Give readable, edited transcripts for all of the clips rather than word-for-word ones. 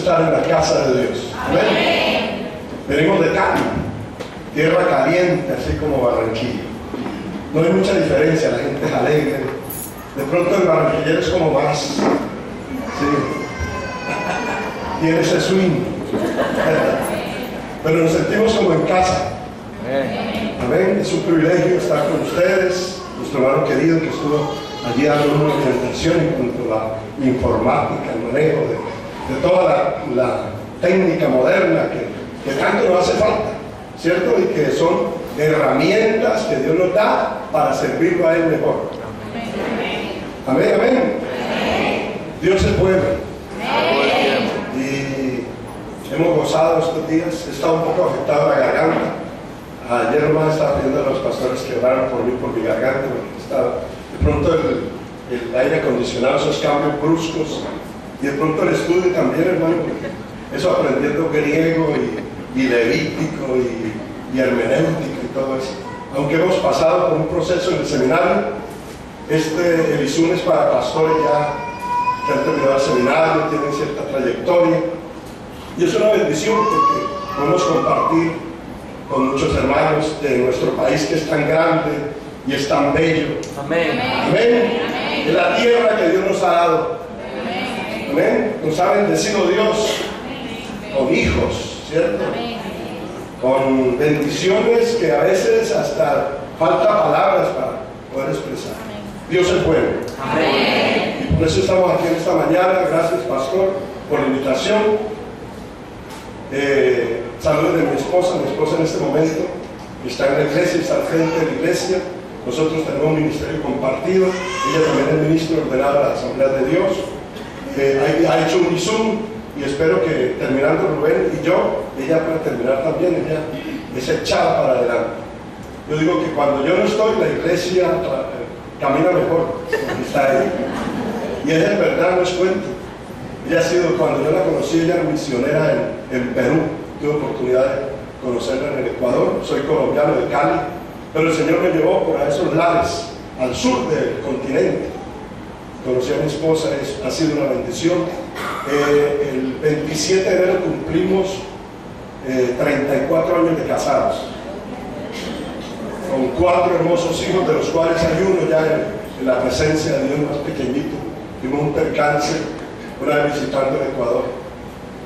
estar en la casa de Dios. Amén. Venimos de Cali, tierra caliente, así como Barranquilla. No hay mucha diferencia, la gente es alegre. De pronto el barranquillero es como más, sí, tiene ese swing. Pero nos sentimos como en casa. Amén. Es un privilegio estar con ustedes, nuestro hermano querido que estuvo allí dando una presentación en cuanto a la informática, el manejo de toda la técnica moderna que tanto nos hace falta, ¿cierto? Y que son herramientas que Dios nos da para servirlo a Él mejor. Amén, amén. Dios es bueno. Y hemos gozado estos días. He estado un poco afectado la garganta. Ayer nomás estaba pidiendo a los pastores que oraran por mí, por mi garganta, porque estaba de pronto el aire acondicionado, esos cambios bruscos, y de pronto el estudio también, hermano, porque eso aprendiendo griego y levítico y hermenéutico y todo eso. Aunque hemos pasado por un proceso en el seminario, el ISUN es para pastores ya que han terminado el seminario, tienen cierta trayectoria, y es una bendición porque podemos compartir con muchos hermanos de nuestro país que es tan grande y es tan bello. Amén. Amén. Es la tierra que Dios nos ha dado. Amén. Nos ha bendecido Dios con hijos, ¿cierto? Con bendiciones que a veces hasta falta palabras para poder expresar. Dios es bueno. Amén. Y por eso estamos aquí en esta mañana. Gracias, pastor, por la invitación. Saludos de mi esposa en este momento está en la iglesia, está al frente de la iglesia. Nosotros tenemos un ministerio compartido, ella también es ministro ordenado de la Asamblea de Dios. Ha hecho un ISUM y espero que terminando Rubén y yo, ella pueda terminar también. Ella es echada para adelante. Yo digo que cuando yo no estoy, la iglesia camina mejor, porque está ahí. Y ella en verdad no es cuento. Ella ha sido, cuando yo la conocí, ella era misionera en Perú. Tuve oportunidad de conocerla en el Ecuador. Soy colombiano de Cali, pero el Señor me llevó por esos lares, al sur del continente. Conocí a mi esposa, ha sido una bendición. El 27 de enero cumplimos 34 años de casados, con 4 hermosos hijos, de los cuales hay uno ya en la presencia de Dios más pequeñito. Tuvimos un percance una vez visitando el Ecuador.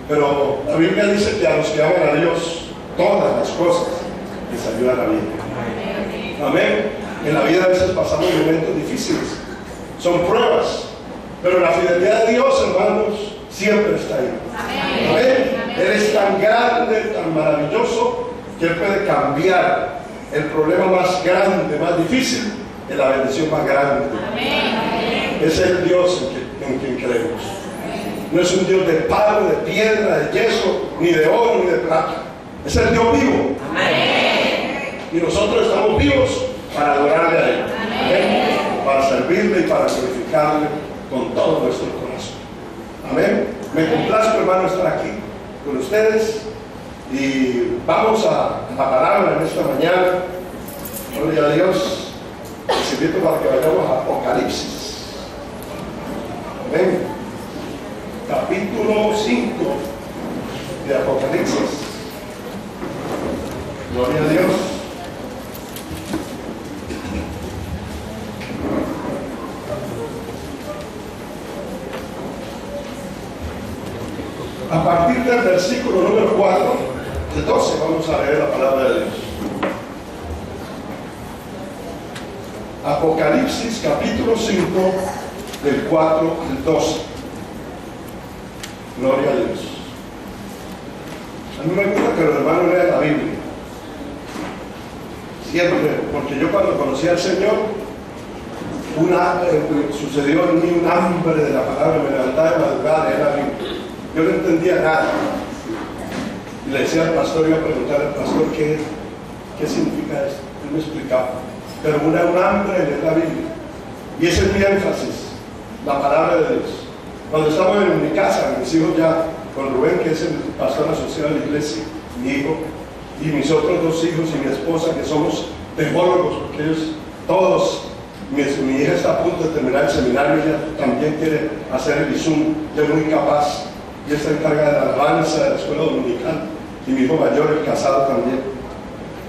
Pero la Biblia dice que a los que aman a Dios, todas las cosas les ayudan a bien. Amén. En la vida a veces pasamos momentos difíciles, son pruebas, pero la fidelidad de Dios, hermanos, siempre está ahí. Amén. Él es tan grande, tan maravilloso, que Él puede cambiar el problema más grande, más difícil, en la bendición más grande. Amén. Ese es el Dios en quien creemos. No es un Dios de palo, de piedra, de yeso, ni de oro, ni de plata. Es el Dios vivo. Amén. Y nosotros estamos vivos para adorarle a Él. Amén. Para servirle y para glorificarle con todo nuestro corazón. Amén. Me complazco, hermano, estar aquí con ustedes. Y vamos a la palabra en esta mañana. Gloria a Dios. Les invito para que vayamos a Apocalipsis. Amén. Capítulo 5 de Apocalipsis. Gloria a Dios. A partir del versículo número 4, de 12, vamos a leer la palabra de Dios. Apocalipsis capítulo 5, del 4 al 12. Gloria a Dios. A mí me gusta que los hermanos lean la Biblia. Siempre, porque yo cuando conocí al Señor, sucedió en mí un hambre de la palabra, me levantaba de madrugada a leer la Biblia. Yo no entendía nada. Y le decía al pastor, iba a preguntar al pastor qué significa esto. Él me explicaba. Pero un hambre de leer la Biblia. Y ese es mi énfasis, la palabra de Dios. Cuando estamos en mi casa, mis hijos ya, con Rubén, que es el pastor asociado de la iglesia, mi hijo, y mis otros 2 hijos y mi esposa, que somos teólogos, porque ellos todos, mi hija está a punto de terminar el seminario, ella también quiere hacer el ISUM, ella es muy capaz, y está encargada de la alabanza de la escuela dominical, y mi hijo mayor, el casado, también.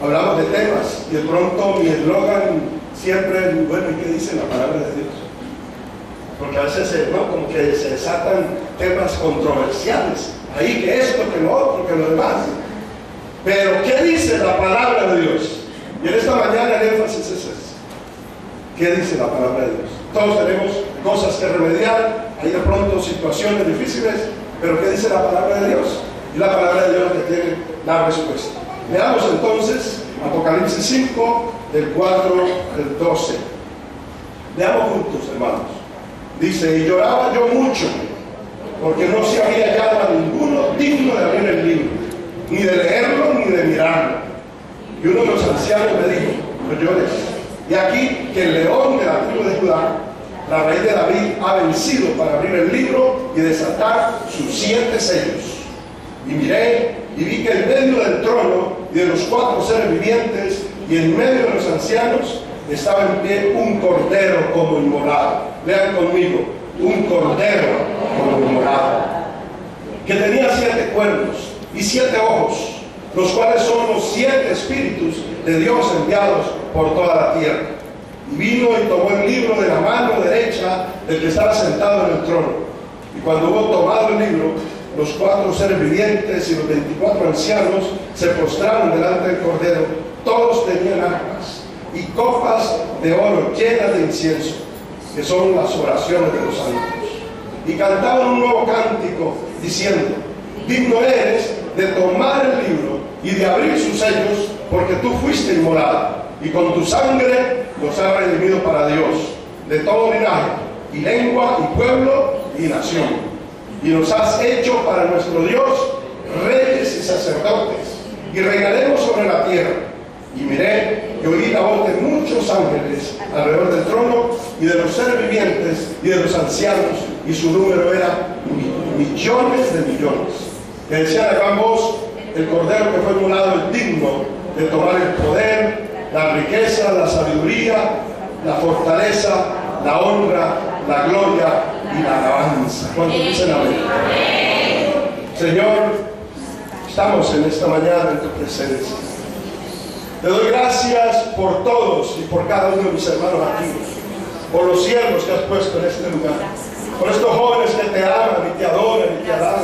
Hablamos de temas, y de pronto mi eslogan siempre es, bueno, ¿y qué dice la palabra de Dios? Porque a veces ¿no? como que se desatan temas controversiales, ahí que esto, que lo otro, que lo demás. Pero ¿qué dice la palabra de Dios? Y en esta mañana el énfasis es ese. ¿Qué dice la palabra de Dios? Todos tenemos cosas que remediar, hay de pronto situaciones difíciles, pero ¿qué dice la palabra de Dios? Y la palabra de Dios que tiene la respuesta. Veamos entonces Apocalipsis 5, del 4 al 12. Leamos juntos, hermanos. Dice, y lloraba yo mucho, porque no se había hallado a ninguno digno de abrir el libro, ni de leerlo, ni de mirarlo. Y uno de los ancianos me dijo, no llores. Y aquí que el león de la tribu de Judá, la raíz de David, ha vencido para abrir el libro y desatar sus 7 sellos. Y miré y vi que en medio del trono y de los 4 seres vivientes y en medio de los ancianos estaba en pie un cordero como inmolado. Lean conmigo, un cordero como inmolado, que tenía 7 cuernos y 7 ojos, los cuales son los 7 espíritus de Dios enviados por toda la tierra. Y vino y tomó el libro de la mano derecha del que estaba sentado en el trono. Y cuando hubo tomado el libro, los 4 seres vivientes y los 24 ancianos se postraron delante del cordero. Todos tenían arpas y copas de oro llenas de incienso, que son las oraciones de los santos. Y cantaban un nuevo cántico, diciendo, digno eres de tomar el libro y de abrir sus sellos, porque tú fuiste inmolado, y con tu sangre nos has redimido para Dios, de todo linaje, y lengua, y pueblo, y nación. Y nos has hecho para nuestro Dios reyes y sacerdotes, y reinaremos sobre la tierra. Y miré y oí la voz de muchos ángeles alrededor del trono, y de los seres vivientes, y de los ancianos, y su número era millones de millones, que decían a gran voz, el cordero que fue inmolado es digno de tomar el poder, la riqueza, la sabiduría, la fortaleza, la honra, la gloria y la alabanza. ¿Cuántos dicen amén? Señor, estamos en esta mañana en tu presencia. Te doy gracias por todos y por cada uno de mis hermanos aquí, por los siervos que has puesto en este lugar, por estos jóvenes que te aman y te adoran y te alaban,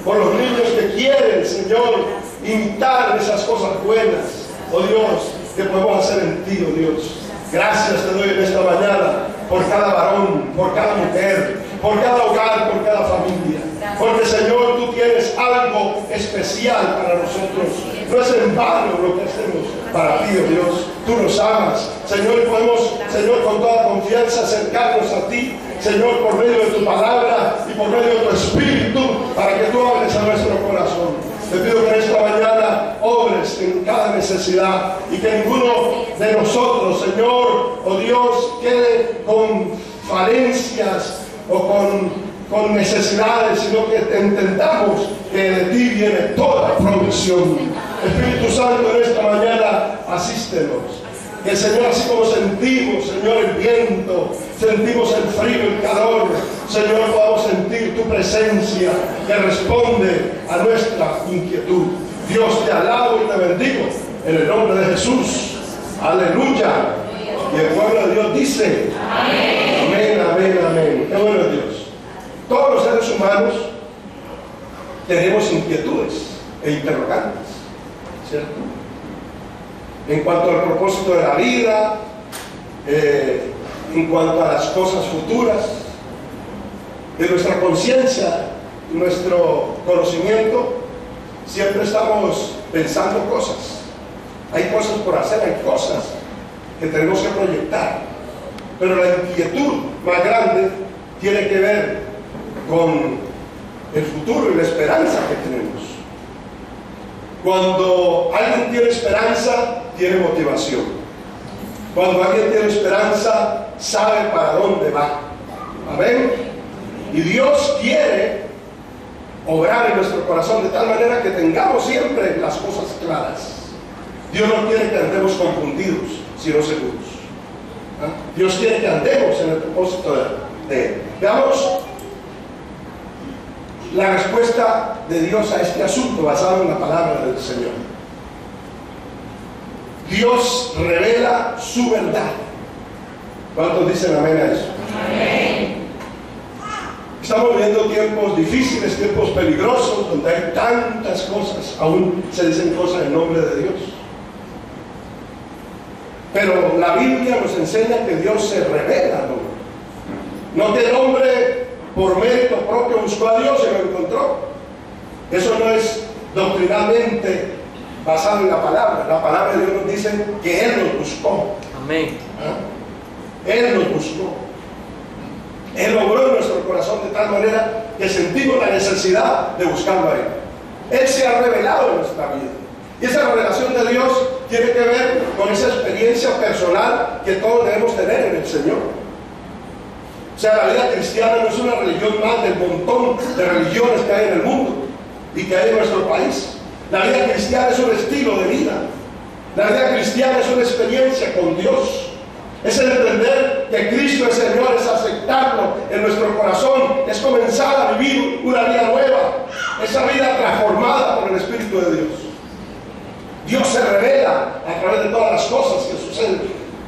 por los niños que quieren, Señor, imitar esas cosas buenas, oh Dios, que podemos hacer en ti, oh Dios. Gracias te doy en esta mañana por cada varón, por cada mujer, por cada hogar, por cada familia. Porque, Señor, tú tienes algo especial para nosotros. No es en vano lo que hacemos para ti, oh Dios. Tú nos amas, Señor, y podemos, Señor, con toda confianza acercarnos a ti, Señor, por medio de tu palabra y por medio de tu espíritu, para que tú hables a nuestro corazón. Te pido que en esta mañana obres en cada necesidad y que ninguno de nosotros, Señor, oh Dios, quede con falencias o con necesidades, sino que entendamos que de ti viene toda provisión. Espíritu Santo, en esta mañana asístenos. Que, Señor, así como sentimos, Señor, el viento, sentimos el frío, el calor, Señor, podamos sentir tu presencia que responde a nuestra inquietud. Dios, te alabo y te bendigo en el nombre de Jesús. Aleluya. Y el pueblo de Dios dice amén, amén, amén, amén. Qué bueno, Dios. Todos los seres humanos tenemos inquietudes e interrogantes, ¿cierto? En cuanto al propósito de la vida, en cuanto a las cosas futuras, de nuestra conciencia, nuestro conocimiento, siempre estamos pensando cosas. Hay cosas por hacer, hay cosas que tenemos que proyectar. Pero la inquietud más grande tiene que ver con el futuro y la esperanza que tenemos. Cuando alguien tiene esperanza, tiene motivación. Cuando alguien tiene esperanza, sabe para dónde va. Amén. Y Dios quiere obrar en nuestro corazón de tal manera que tengamos siempre las cosas claras. Dios no quiere que andemos confundidos, sino seguros. Dios quiere que andemos en el propósito de Él. Veamos la respuesta de Dios a este asunto basado en la palabra del Señor. Dios revela su verdad. ¿Cuántos dicen amén a eso? Amén. Estamos viviendo tiempos difíciles, tiempos peligrosos, donde hay tantas cosas, aún se dicen cosas en nombre de Dios. Pero la Biblia nos enseña que Dios se revela, no que el hombre por mérito propio buscó a Dios y lo encontró. Eso no es doctrinalmente basado en la palabra. La palabra de Dios nos dice que Él nos buscó. Amén. Él nos buscó. Él logró en nuestro corazón de tal manera que sentimos la necesidad de buscarlo a Él. Él se ha revelado en nuestra vida. Y esa revelación de Dios tiene que ver con esa experiencia personal que todos debemos tener en el Señor. O sea, la vida cristiana no es una religión más del montón de religiones que hay en el mundo y que hay en nuestro país. La vida cristiana es un estilo de vida. La vida cristiana es una experiencia con Dios. Es el entender que Cristo es Señor, es aceptarlo en nuestro corazón, es comenzar a vivir una vida nueva, esa vida transformada por el Espíritu de Dios. Dios se revela a través de todas las cosas que suceden,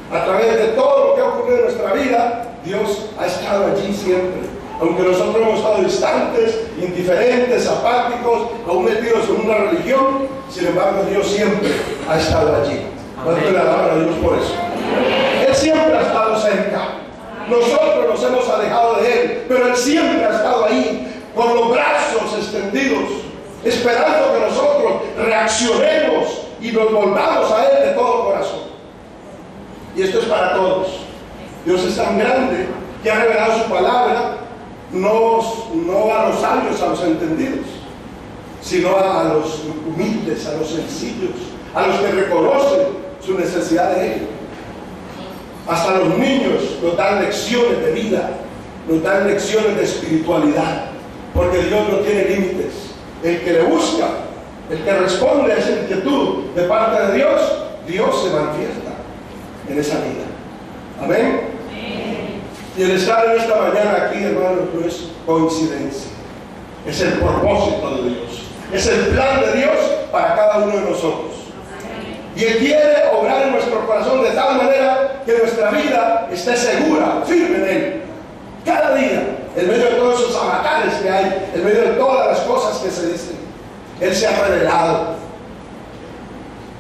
a través de todo lo que ha ocurrido en nuestra vida. Dios ha estado allí siempre. Aunque nosotros hemos estado distantes, indiferentes, apáticos, aún metidos en una religión, sin embargo Dios siempre ha estado allí. ¿Cuánto le alaban a Dios por eso? Él siempre ha estado cerca. Nosotros nos hemos alejado de Él, pero Él siempre ha estado ahí, con los brazos extendidos, esperando que nosotros reaccionemos y nos volvamos a Él de todo corazón. Y esto es para todos. Dios es tan grande que ha revelado su palabra, no a los sabios, a los entendidos, sino a los humildes, a los sencillos, a los que reconocen su necesidad de Él. Hasta los niños nos dan lecciones de vida, nos dan lecciones de espiritualidad, porque Dios no tiene límites. El que le busca, el que responde a esa inquietud de parte de Dios, Dios se manifiesta en esa vida. Amén. Y el estar en esta mañana aquí, hermanos, no es coincidencia. Es el propósito de Dios. Es el plan de Dios para cada uno de nosotros. Y Él quiere obrar en nuestro corazón de tal manera que nuestra vida esté segura, firme en Él. Cada día, en medio de todos esos avatares que hay, en medio de todas las cosas que se dicen, Él se ha revelado.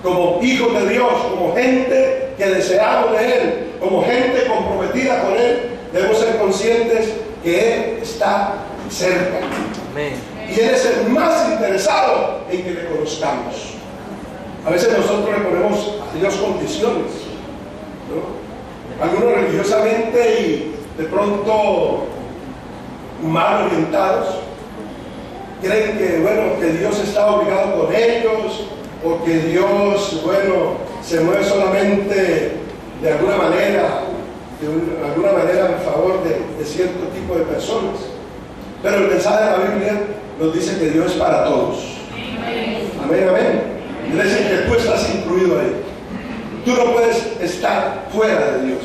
Como hijos de Dios, como gente que deseamos de Él, como gente comprometida con Él, debemos ser conscientes que Él está cerca. Amén. Y Él es el más interesado en que le conozcamos. A veces nosotros le ponemos a Dios condiciones, ¿no? Algunos religiosamente y de pronto mal orientados creen que, bueno, que Dios está obligado con ellos, o que Dios, bueno, se mueve solamente de alguna manera en favor de cierto tipo de personas. Pero el mensaje de la Biblia nos dice que Dios es para todos. Amén, amén. Es decir, que tú estás incluido ahí. Tú no puedes estar fuera de Dios,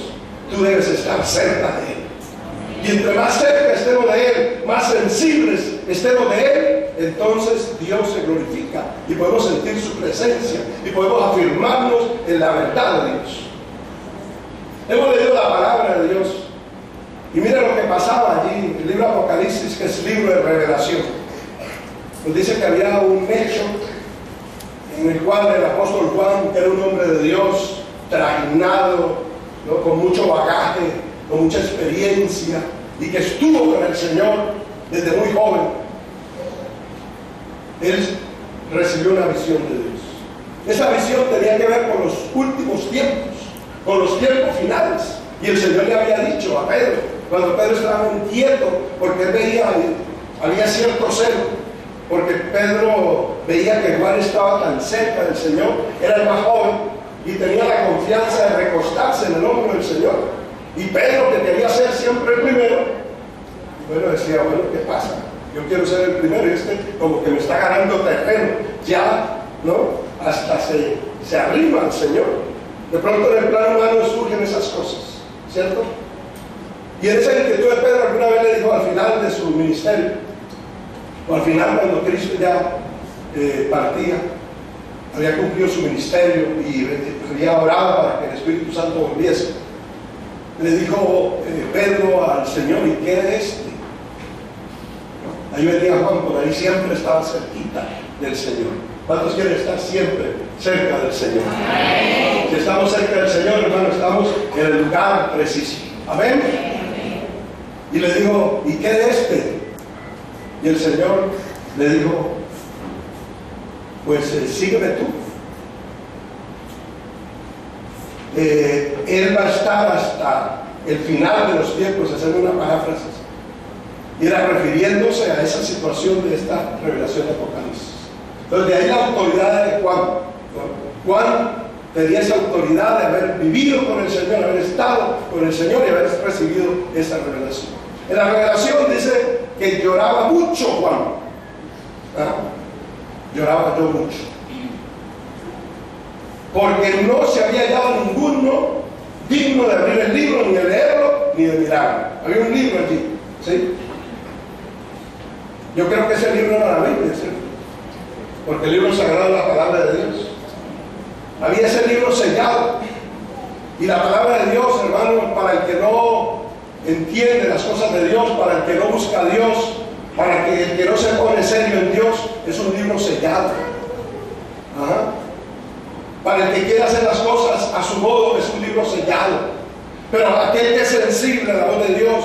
tú debes estar cerca de Él. Y entre más cerca estemos de Él, más sensibles estemos de Él, entonces Dios se glorifica y podemos sentir su presencia y podemos afirmarnos en la verdad de Dios. Hemos leído la palabra de Dios y mira lo que pasaba allí, el libro de Apocalipsis, que es libro de revelación. Nos dice que había un hecho en el cual el apóstol Juan, que era un hombre de Dios, trajinado, ¿no?, con mucho bagaje, con mucha experiencia, y que estuvo con el Señor desde muy joven, él recibió una visión de Dios. Esa visión tenía que ver con los últimos tiempos, con los tiempos finales. Y el Señor le había dicho a Pedro, cuando Pedro estaba inquieto, porque él veía, había cierto celo, porque Pedro veía que Juan estaba tan cerca del Señor, era el más joven y tenía la confianza de recostarse en el hombro del Señor. Y Pedro, que quería ser siempre el primero, bueno, decía, bueno, ¿qué pasa? Yo quiero ser el primero y como que me está ganando terreno. Ya, ¿no? Hasta se arrima al Señor. De pronto en el plano humano surgen esas cosas, ¿cierto? Y en esa inquietud de Pedro alguna vez le dijo al final de su ministerio, O al final, cuando Cristo ya partía, había cumplido su ministerio y había orado para que el Espíritu Santo volviese, le dijo Pedro al Señor: ¿y qué de este? Ahí venía Juan, por ahí siempre estaba cerquita del Señor. ¿Cuántos quieren estar siempre cerca del Señor? Amén. Si estamos cerca del Señor, hermano, estamos en el lugar preciso. Amén. Amén. Y le dijo: ¿y qué de este? Y el Señor le dijo: pues sígueme tú. Él va a estar hasta el final de los tiempos, haciendo una paráfrasis, y era refiriéndose a esa situación de esta revelación de Apocalipsis. Entonces, de ahí la autoridad de Juan. Juan tenía esa autoridad de haber vivido con el Señor, haber estado con el Señor y haber recibido esa revelación. En la revelación dice que lloraba mucho Juan. Lloraba yo mucho, porque no se había hallado ninguno digno de abrir el libro, ni de leerlo, ni de mirarlo. Había un libro allí, ¿sí? Yo creo que ese libro era la Biblia, ¿sí? Porque el libro sagrado es la palabra de Dios. Había ese libro sellado, y la palabra de Dios, hermano, para el que no entiende las cosas de Dios, para el que no busca a Dios, para el que no se pone serio en Dios, es un libro sellado. Para el que quiere hacer las cosas a su modo, es un libro sellado. Pero aquel que es sensible a la voz de Dios,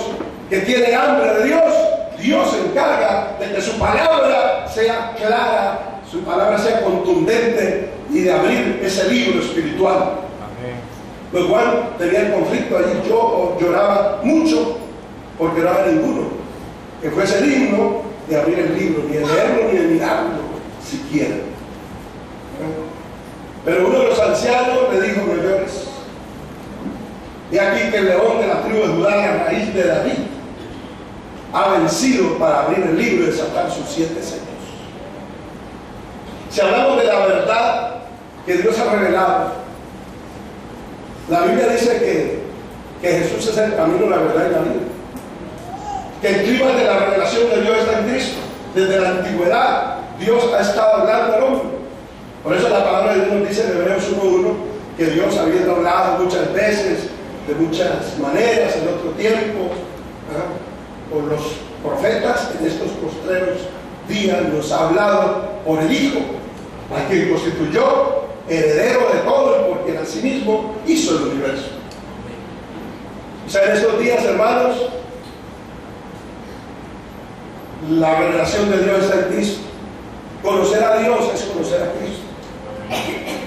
que tiene hambre de Dios, Dios se encarga de que su palabra sea clara, su palabra sea contundente, y de abrir ese libro espiritual. Amén. Pues Juan tenía el conflicto allí. Yo lloraba mucho porque no había ninguno que fuese digno de abrir el libro, ni de leerlo, ni de mirarlo siquiera. Pero uno de los ancianos le dijo: no llores. Y aquí que el león de la tribu de Judá, la raíz de David, ha vencido para abrir el libro y desatar sus 7 sellos. Si hablamos de la verdad que Dios ha revelado, la Biblia dice que Jesús es el camino, la verdad y la vida. Que el clima de la revelación de Dios está en Cristo. Desde la antigüedad Dios ha estado hablando al hombre. Por eso la palabra de Dios nos dice en Hebreos 1:1 que Dios, habiendo hablado muchas veces, de muchas maneras, en otro tiempo, por los profetas, en estos postreros días nos ha hablado por el Hijo, a quien constituyó heredero de todo y porque en sí mismo hizo el universo. O sea, en estos días, hermanos, la revelación de Dios está en Cristo. Conocer a Dios es conocer a Cristo.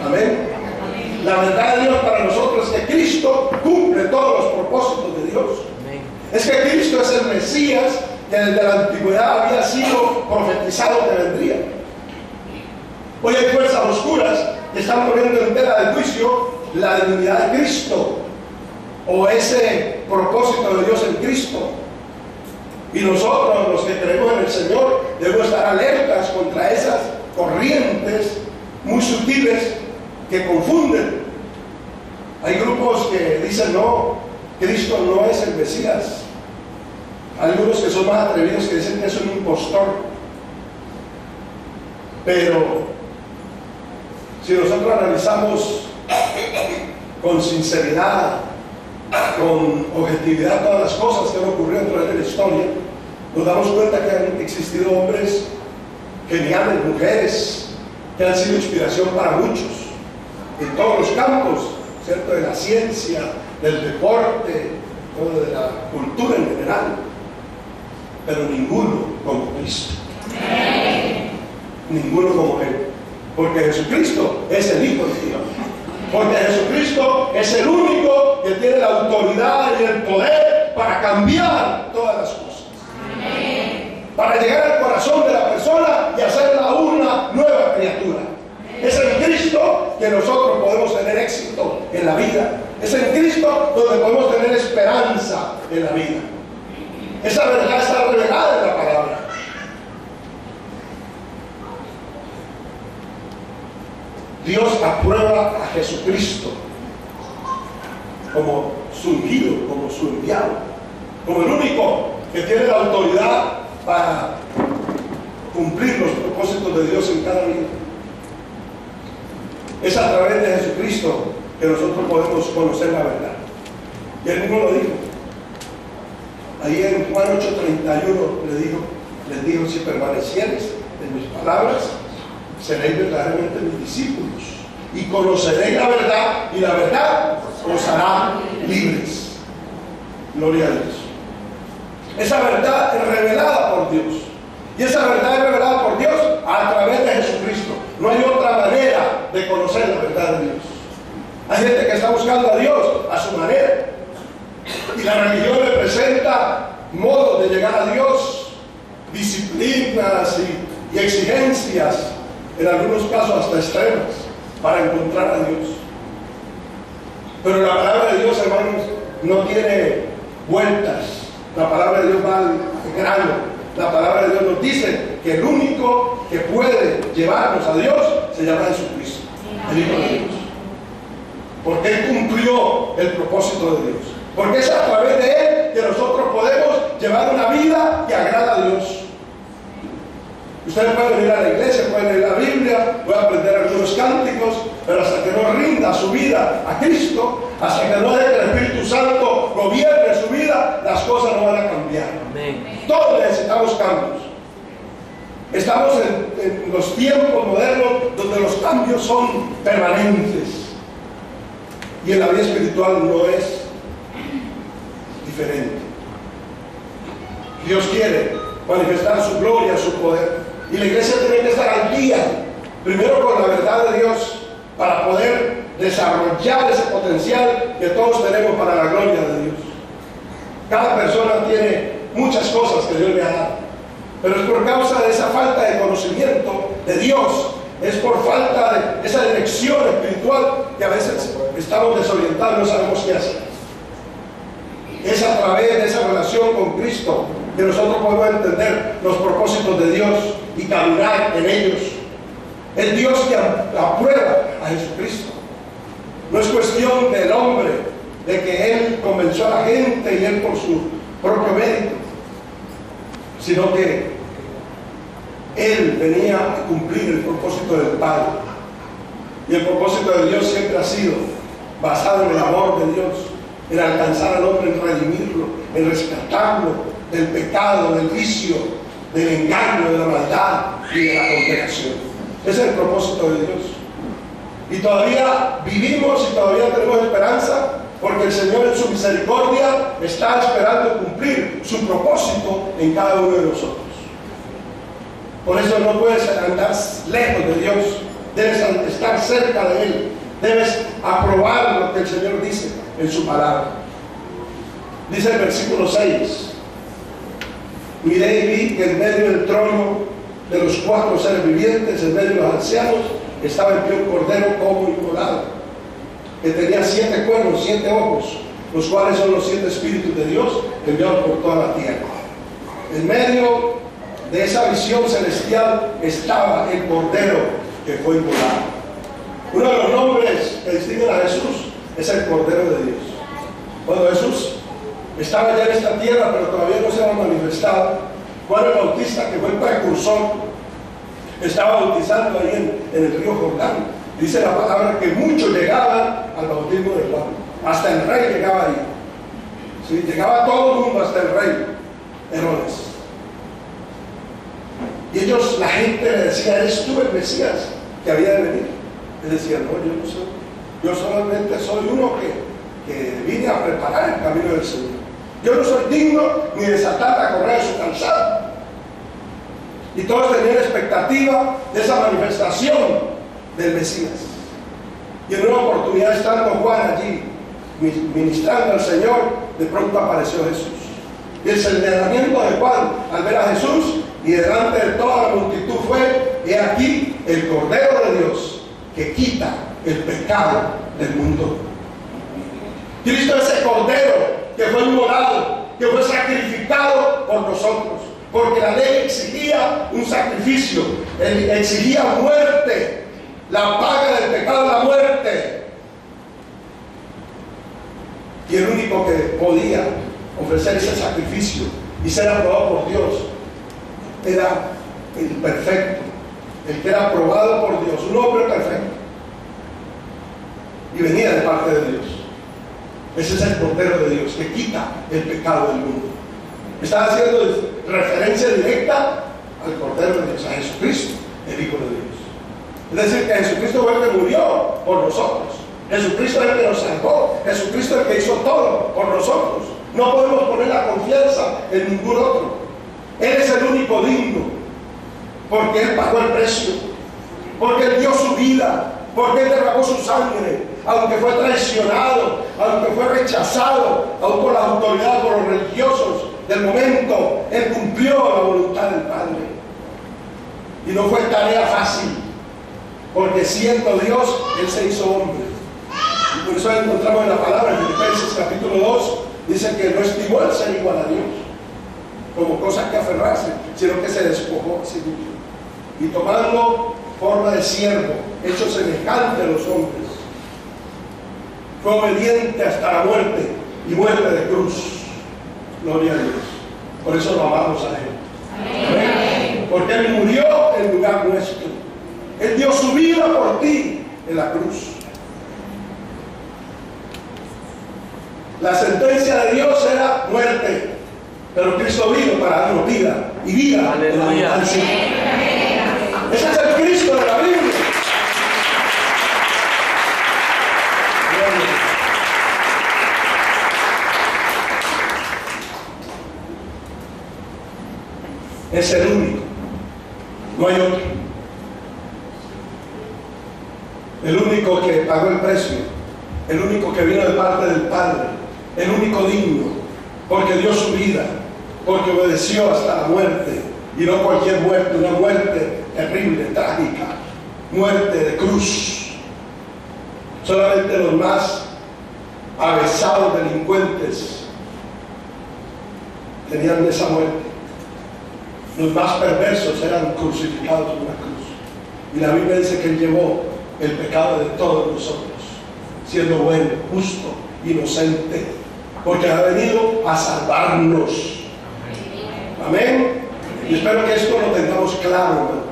Amén. La verdad de Dios para nosotros es que Cristo cumple todos los propósitos de Dios. Es que Cristo es el Mesías que desde la antigüedad había sido profetizado que vendría. Hoy hay fuerzas oscuras que están poniendo en tela de juicio la divinidad de Cristo, o ese propósito de Dios en Cristo. Y nosotros, los que creemos en el Señor, debemos estar alertas contra esas corrientes muy sutiles que confunden. Hay grupos que dicen: no, Cristo no es el Mesías. Algunos que son más atrevidos que dicen que es un impostor. Pero si nosotros analizamos con sinceridad, con objetividad todas las cosas que han ocurrido a través de la historia, nos damos cuenta que han existido hombres geniales, mujeres que han sido inspiración para muchos en todos los campos, ¿cierto? De la ciencia, del deporte, de la cultura en general, pero ninguno como Cristo. Ninguno como Él, porque Jesucristo es el Hijo de Dios. Porque Jesucristo es el único que tiene la autoridad y el poder para cambiar todas las cosas. Para llegar al corazón de la persona y hacerla una nueva criatura. Es en Cristo que nosotros podemos tener éxito en la vida. Es en Cristo donde podemos tener esperanza en la vida. Esa verdad está revelada en la palabra. Dios aprueba a Jesucristo como su ungido, como su enviado, como el único que tiene la autoridad para cumplir los propósitos de Dios en cada vida. Es a través de Jesucristo que nosotros podemos conocer la verdad. Y él mismo lo dijo. Ahí en Juan 8:31 les dijo, si permaneciereis en mis palabras, seréis verdaderamente mis discípulos y conoceréis la verdad, y la verdad os hará libres. Gloria a Dios. Esa verdad es revelada por Dios, y esa verdad es revelada por Dios a través de Jesucristo. No hay otra manera de conocer la verdad de Dios. Hay gente que está buscando a Dios a su manera, y la religión representa modos de llegar a Dios, disciplinas y exigencias, en algunos casos hasta extremas, para encontrar a Dios. Pero la palabra de Dios, hermanos, no tiene vueltas. La palabra de Dios va al grano. La palabra de Dios nos dice que el único que puede llevarnos a Dios se llama Jesucristo, el Hijo de Dios. Porque Él cumplió el propósito de Dios. Porque es a través de Él que nosotros podemos llevar una vida que agrada a Dios. Ustedes pueden venir a la iglesia, pueden leer la Biblia, pueden aprender algunos cánticos, pero hasta que no rinda su vida a Cristo, hasta que no deje que el Espíritu Santo gobierne su vida, las cosas no van a cambiar. Amén. Todos necesitamos cambios. Estamos en los tiempos modernos donde los cambios son permanentes. Y en la vida espiritual no es diferente. Dios quiere manifestar su gloria, su poder. Y la iglesia tiene que estar al día, primero con la verdad de Dios, para poder desarrollar ese potencial que todos tenemos para la gloria de Dios. Cada persona tiene muchas cosas que Dios le ha dado, pero es por causa de esa falta de conocimiento de Dios, es por falta de esa dirección espiritual que a veces estamos desorientados y no sabemos qué hacer. Es a través de esa relación con Cristo que nosotros podemos entender los propósitos de Dios y caminar en ellos. Es Dios que aprueba a Jesucristo. No es cuestión del hombre, de que Él convenció a la gente y Él por su propio mérito, sino que Él venía a cumplir el propósito del Padre. Y el propósito de Dios siempre ha sido basado en el amor de Dios, en alcanzar al hombre, en redimirlo, en rescatarlo del pecado, del vicio, del engaño, de la maldad y de la condenación. Ese es el propósito de Dios. Y todavía vivimos y todavía tenemos esperanza, porque el Señor en su misericordia está esperando cumplir su propósito en cada uno de nosotros. Por eso no puedes andar lejos de Dios, debes estar cerca de Él, debes aprobar lo que el Señor dice en su palabra. Dice el versículo 6: miré y vi que en medio del trono de los 4 seres vivientes, en medio de los ancianos, estaba en pie un cordero como inmolado, que tenía 7 cuernos, 7 ojos, los cuales son los 7 espíritus de Dios enviados por toda la tierra. En medio de esa visión celestial estaba el cordero que fue inmolado. Uno de los nombres que distinguen a Jesús es el Cordero de Dios. Cuando Jesús estaba ya en esta tierra, pero todavía no se había manifestado, Juan el Bautista, que fue el precursor, estaba bautizando ahí en el río Jordán. Dice la palabra que muchos llegaban al bautismo de Juan, hasta el rey llegaba ahí. ¿Sí? Llegaba todo el mundo, hasta el rey Herodes. Y ellos, la gente le decía: ¿eres tú el Mesías que había de venir? Él decía: no, yo no soy, yo solamente soy uno que vine a preparar el camino del Señor. Yo no soy digno ni desatar la correa de su calzado. Y todos tenían expectativa de esa manifestación del Mesías. Y en una oportunidad, estando Juan allí ministrando al Señor, de pronto apareció Jesús. Y el señalamiento de Juan al ver a Jesús y delante de toda la multitud fue: he aquí el Cordero de Dios que quita el pecado del mundo. Cristo es ese Cordero que fue inmolado, que fue sacrificado por nosotros, porque la ley exigía un sacrificio, exigía muerte. La paga del pecado es la muerte. Y el único que podía ofrecer ese sacrificio y ser aprobado por Dios era el perfecto, el que era aprobado por Dios, un hombre perfecto, y venía de parte de Dios. Ese es el Cordero de Dios que quita el pecado del mundo. Está haciendo referencia directa al Cordero de Dios, a Jesucristo, el Hijo de Dios. Es decir, que Jesucristo fue el que murió por nosotros. Jesucristo es el que nos salvó. Jesucristo es el que hizo todo por nosotros. No podemos poner la confianza en ningún otro. Él es el único digno, porque Él pagó el precio, porque Él dio su vida, porque Él derramó su sangre, aunque fue traicionado, aunque fue rechazado, aún por la autoridad, por los religiosos del momento. Él cumplió la voluntad del Padre. Y no fue tarea fácil, porque siendo Dios, Él se hizo hombre. Y por eso encontramos en la palabra, en Filipenses capítulo 2, dice que no estimó el ser igual a Dios como cosa que aferrarse, sino que se despojó a sí mismo. Y tomando forma de siervo, hecho semejante a los hombres, fue obediente hasta la muerte, y muerte de cruz. Gloria a Dios. Por eso lo amamos a Él. Amén. Porque Él murió en lugar nuestro. Él dio su vida por ti en la cruz. La sentencia de Dios era muerte, pero Cristo vino para darnos vida, y vida en abundancia. Ese es el Cristo de la Biblia. Es el único, no hay otro. El único que pagó el precio, el único que vino de parte del Padre, el único digno, porque dio su vida, porque obedeció hasta la muerte, y no cualquier muerte, una muerte terrible, trágica, muerte de cruz. Solamente los más avesados delincuentes tenían esa muerte. Los más perversos eran crucificados en una cruz. Y la Biblia dice que Él llevó el pecado de todos nosotros, siendo bueno, justo, inocente, porque ha venido a salvarnos. Amén. Y espero que esto lo tengamos claro, hermano.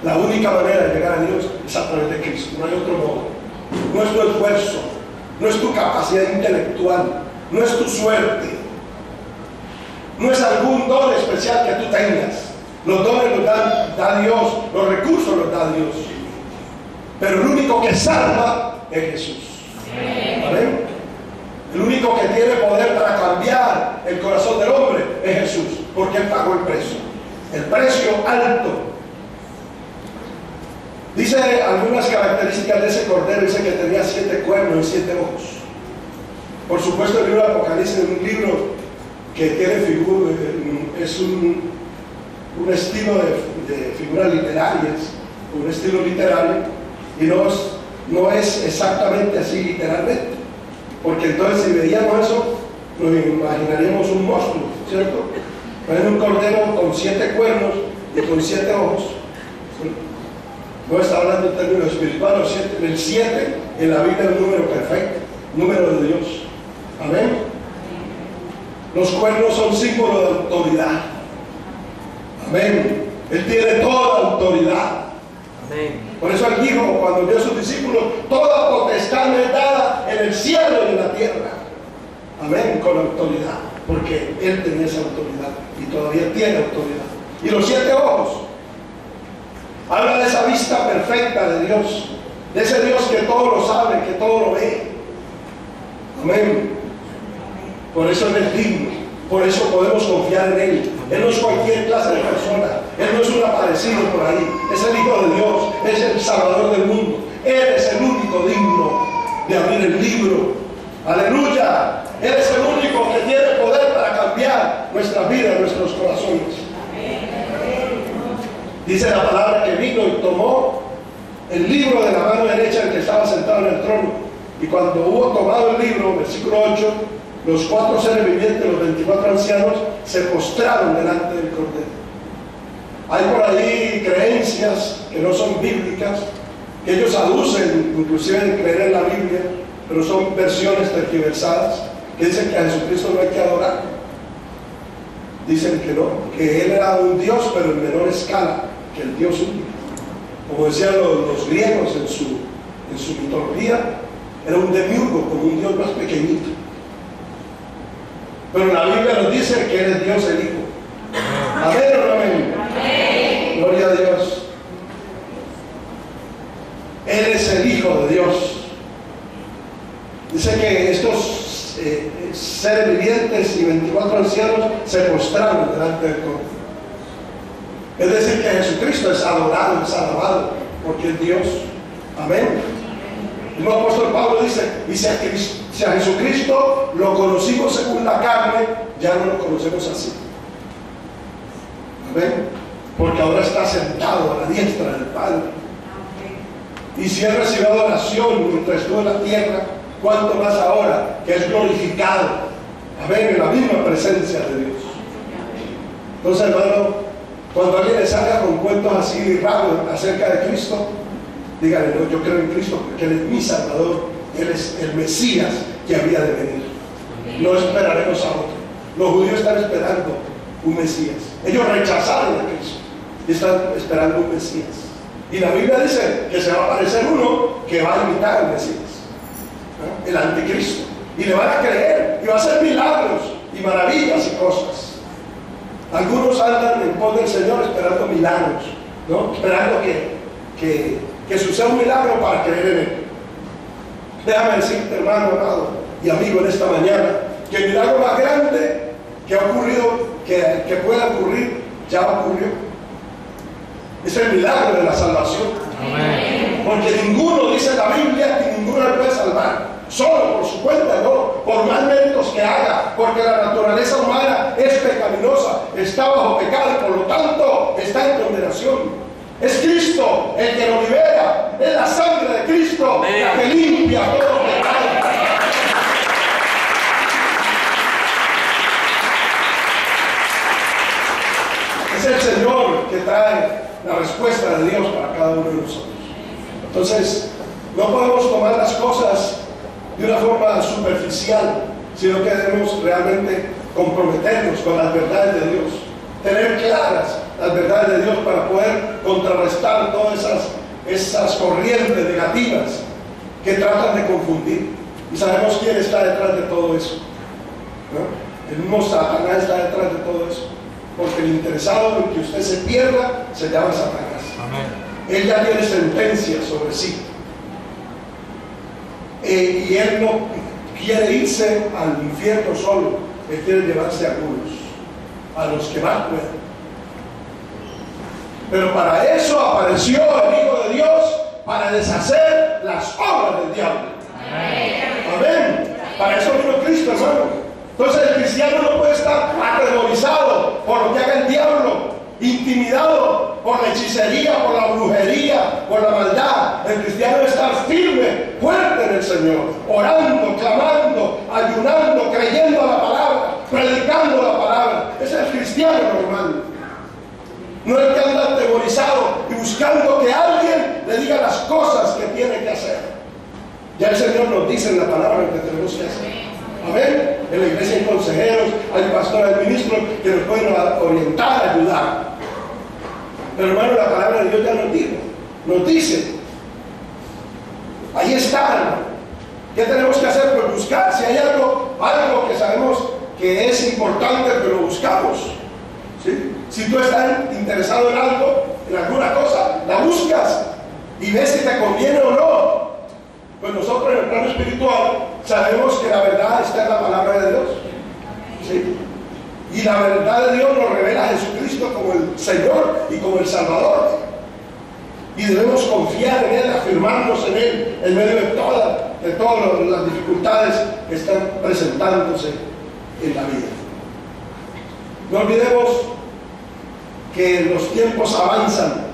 La única manera de llegar a Dios es a través de Cristo, no hay otro modo. No es tu esfuerzo, no es tu capacidad intelectual, no es tu suerte, no es algún don especial que tú tengas. Los dones los da Dios, los recursos los da Dios, pero el único que salva es Jesús. ¿Amén? El único que tiene poder para cambiar el corazón del hombre es Jesús, porque Él pagó el precio alto. Dice algunas características de ese cordero, dice que tenía 7 cuernos y 7 ojos. Por supuesto, el libro de Apocalipsis es un libro que tiene figura, es un estilo de figuras literarias, un estilo literario, y no es exactamente así literalmente, porque entonces si veíamos eso, nos imaginaríamos un monstruo, ¿cierto? Pero es un cordero con 7 cuernos y con 7 ojos. No está hablando en términos espirituales. El 7 en la Biblia es un número perfecto, número de Dios. Amén. Los cuernos son símbolo de autoridad. Amén. Él tiene toda autoridad. Amén. Por eso Él dijo, cuando vio a sus discípulos, toda potestad me es dada en el cielo y en la tierra. Amén, con autoridad, porque Él tenía esa autoridad y todavía tiene autoridad. Y los 7 ojos habla de esa vista perfecta de Dios, de ese Dios que todo lo sabe, que todo lo ve. Amén. Por eso Él es digno, por eso podemos confiar en Él. Él no es cualquier clase de persona, Él no es un aparecido por ahí, es el Hijo de Dios, es el Salvador del mundo. Él es el único digno de abrir el libro. Aleluya. Él es el único que tiene poder para cambiar nuestra vida, nuestros corazones. Dice la palabra que vino y tomó el libro de la mano derecha del que estaba sentado en el trono. Y cuando hubo tomado el libro, versículo 8, los 4 seres vivientes, los 24 ancianos, se postraron delante del Cordero. Hay por ahí creencias que no son bíblicas, que ellos aducen inclusive en creer en la Biblia, pero son versiones tergiversadas, que dicen que a Jesucristo no hay que adorar. dicen que no, que él era un Dios, pero en menor escala que el Dios único. Como decían los griegos en su mitología, era un demiurgo, como un Dios más pequeñito. Pero la Biblia nos dice que él es Dios el Hijo. ¿Amén o no amén? Amén. Gloria a Dios. Él es el Hijo de Dios. Dice que estos seres vivientes y 24 ancianos se postraron delante del trono. Es decir, que Jesucristo es adorado, es alabado, porque es Dios. Amén. El mismo apóstol Pablo dice, si a Jesucristo lo conocimos según la carne, ya no lo conocemos así. Amén. Porque ahora está sentado a la diestra del Padre. Y si él recibió adoración mientras estuvo en la tierra, cuánto más ahora que es glorificado. Amén. En la misma presencia de Dios. Entonces, hermano, cuando alguien le salga con cuentos así raros acerca de Cristo, dígale, no, yo creo en Cristo porque Él es mi Salvador, Él es el Mesías que había de venir. No esperaremos a otro. Los judíos están esperando un Mesías. Ellos rechazaron a Cristo y están esperando un Mesías. Y la Biblia dice que se va a aparecer uno que va a imitar al Mesías, ¿no? El anticristo. Y le van a creer y va a hacer milagros y maravillas y cosas. Algunos andan en pos del Señor esperando milagros, ¿no? Esperando que suceda un milagro para creer en Él. Déjame decirte, hermano, amado y amigo, en esta mañana, que el milagro más grande que ha ocurrido, que pueda ocurrir, ya ocurrió. Es el milagro de la salvación. Amén. Porque ninguno, dice la Biblia, que ninguno le puede salvar. Solo por su cuenta, no, por más méritos que haga, porque la naturaleza humana es pecaminosa, está bajo pecado y por lo tanto está en condenación. Es Cristo el que nos libera, es la sangre de Cristo la que limpia todo pecado. Es el Señor que trae la respuesta de Dios para cada uno de nosotros. Entonces, no podemos tomar las cosas de una forma superficial, sino que debemos realmente comprometernos con las verdades de Dios, tener claras las verdades de Dios para poder contrarrestar todas esas corrientes negativas que tratan de confundir. Y sabemos quién está detrás de todo eso, ¿no? El mismo Satanás está detrás de todo eso, porque el interesado en que usted se pierda se llama Satanás. Amén. Él ya tiene sentencia sobre sí. Y él no quiere irse al infierno solo, él quiere llevarse a algunos, a los que más pueden. Pero para eso apareció el Hijo de Dios, para deshacer las obras del diablo. Amén. Amén. Para eso vino Cristo, hermano. Entonces el cristiano no puede estar atemorizado por lo que haga el diablo, intimidado por la hechicería, por la brujería, por la maldad. El cristiano debe estar firme, fuerte en el Señor, orando, clamando, ayunando, creyendo a la palabra, predicando la palabra. Ese es el cristiano normal. No el que anda atemorizado y buscando que alguien le diga las cosas que tiene que hacer. Ya el Señor nos dice en la palabra lo que tenemos que hacer. Amén. En la iglesia hay consejeros, hay pastores, hay ministros que nos pueden orientar, ayudar. Pero hermano, la palabra de Dios ya nos dice. Ahí está, hermano. ¿Qué tenemos que hacer? Pues buscar. Si hay algo que sabemos que es importante, que lo buscamos. ¿Sí? Si tú estás interesado en algo, en alguna cosa, la buscas y ves si te conviene o no. Pues nosotros en el plano espiritual sabemos que la verdad está en la palabra de Dios. ¿Sí? Y la verdad de Dios nos revela a Jesucristo como el Señor y como el Salvador. Y debemos confiar en Él, afirmarnos en Él en medio de todas las dificultades que están presentándose en la vida. No olvidemos que los tiempos avanzan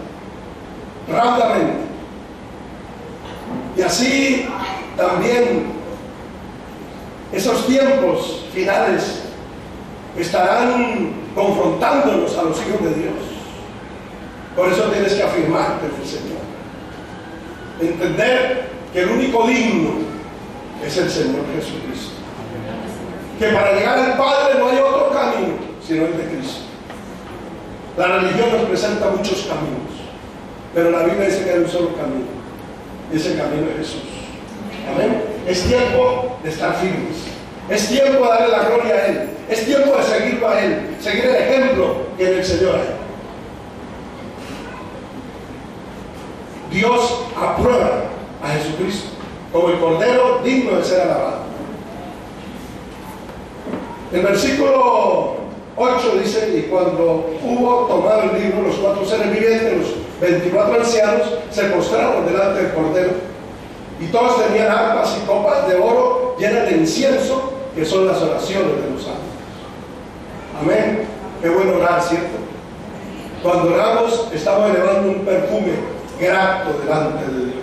rápidamente. Y así también esos tiempos finales estarán confrontándonos a los hijos de Dios. Por eso tienes que afirmarte en el Señor. Entender que el único digno es el Señor Jesucristo. Que para llegar al Padre no hay otro camino, sino el de Cristo. La religión nos presenta muchos caminos, pero la Biblia dice que hay un solo camino, y ese camino es Jesús. Amén. Es tiempo de estar firmes, es tiempo de darle la gloria a Él, es tiempo de seguirlo a Él, seguir el ejemplo que en el Señor hay. Dios aprueba a Jesucristo como el Cordero digno de ser alabado. El versículo 8 dice: y cuando hubo tomado el libro, los 4 seres vivientes, los 24 ancianos, se postraron delante del Cordero, y todos tenían arpas y copas de oro llenas de incienso, que son las oraciones de los santos. Amén. Qué bueno orar, ¿cierto? Cuando oramos, estamos elevando un perfume grato delante de Dios.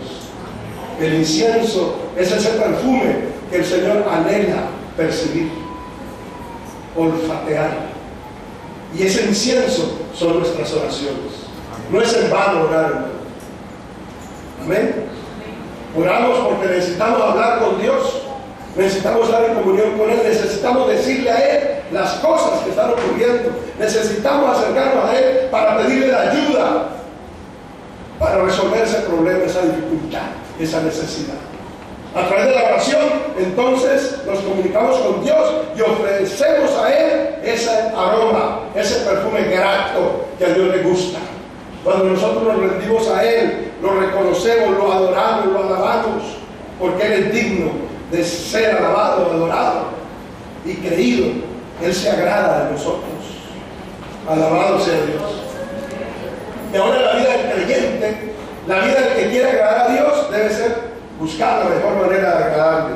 El incienso es ese perfume que el Señor anhela percibir, olfatear. Y ese incienso son nuestras oraciones. No es en vano orar, hermano. Amén. Oramos porque necesitamos hablar con Dios, necesitamos estar en comunión con Él, necesitamos decirle a Él las cosas que están ocurriendo, necesitamos acercarnos a Él para pedirle la ayuda para resolver ese problema, esa dificultad, esa necesidad. A través de la oración, entonces, nos comunicamos con Dios y ofrecemos a Él ese aroma, ese perfume grato que a Dios le gusta. Cuando nosotros nos rendimos a Él, lo reconocemos, lo adoramos, lo alabamos, porque Él es digno de ser alabado, adorado y creído. Él se agrada de nosotros. Alabado sea Dios. Y ahora la vida del creyente, la vida del que quiere agradar a Dios, debe ser buscar la mejor manera de agradarle.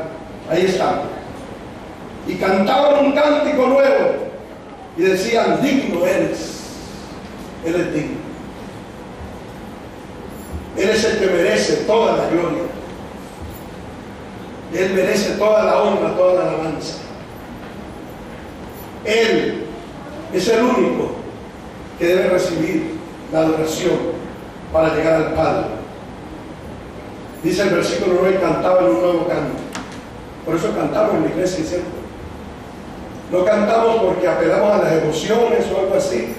Ahí está. Y cantaban un cántico nuevo y decían: digno eres. Él es digno. Él es el que merece toda la gloria. Él merece toda la honra, toda la alabanza. Él es el único que debe recibir la adoración para llegar al Padre. Dice el versículo 9: cantaban un nuevo canto. Por eso cantamos en la iglesia, ¿cierto? No cantamos porque apelamos a las emociones o algo así,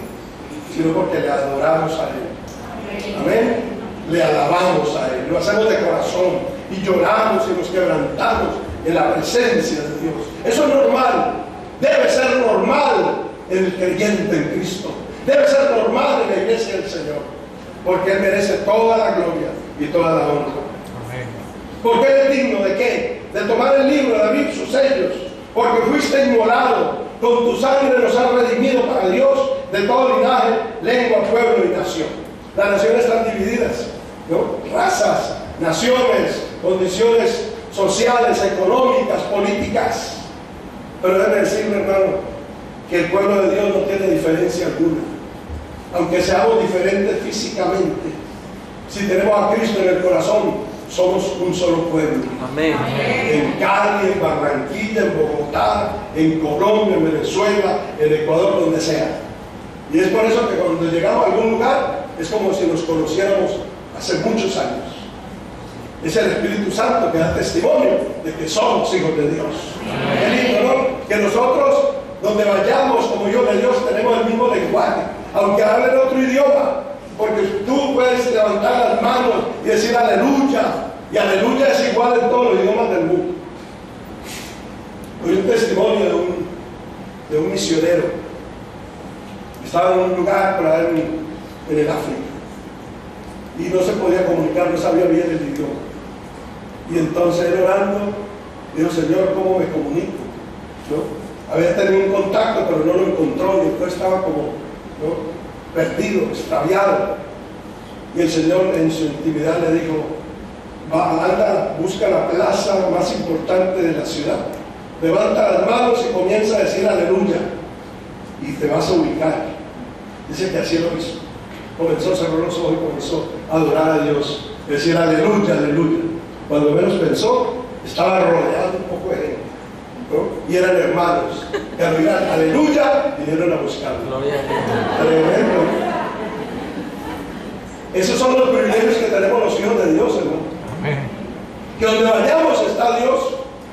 sino porque le adoramos a Él. Amén. Le alabamos a Él, lo hacemos de corazón y lloramos y nos quebrantamos en la presencia de Dios. Eso es normal, debe ser normal en el creyente en Cristo, debe ser normal en la iglesia del Señor, porque Él merece toda la gloria y toda la honra. Porque Él es digno ¿de qué? De tomar el libro, de abrir sus sellos, porque fuiste inmolado, con tu sangre nos has redimido para Dios de todo linaje, lengua, pueblo y nación. Las naciones están divididas, ¿no? Razas, naciones, condiciones sociales, económicas, políticas. Pero déjeme decirle, hermano, que el pueblo de Dios no tiene diferencia alguna. Aunque seamos diferentes físicamente, si tenemos a Cristo en el corazón, somos un solo pueblo. Amén. En Cali, en Barranquilla, en Bogotá, en Colombia, en Venezuela, en Ecuador, donde sea. Y es por eso que cuando llegamos a algún lugar, es como si nos conociéramos hace muchos años. Es el Espíritu Santo que da testimonio de que somos hijos de Dios. Qué lindo, ¿no? Que nosotros, donde vayamos como hijos de Dios, tenemos el mismo lenguaje, aunque hablen otro idioma, porque tú puedes levantar las manos y decir aleluya, y aleluya es igual en todos los idiomas del mundo. Oí un testimonio de un misionero. Estaba en un lugar por ahí en el África y no se podía comunicar, no sabía bien el idioma. Y entonces él orando dijo: Señor, ¿cómo me comunico? ¿No? Había tenido un contacto pero no lo encontró y después estaba como, ¿no?, perdido, extraviado. Y el Señor en su intimidad le dijo: anda, busca la plaza más importante de la ciudad, levanta las manos y comienza a decir aleluya y te vas a ubicar. Dice que así lo hizo. Comenzó, cerró los ojos y comenzó a adorar a Dios, decir aleluya, aleluya. Cuando menos pensó, estaba rodeado un poco de gente, ¿no? Y eran hermanos que al oír aleluya vinieron a buscarlo. Tremendo. Esos son los privilegios que tenemos los hijos de Dios, hermano. Que donde vayamos está Dios,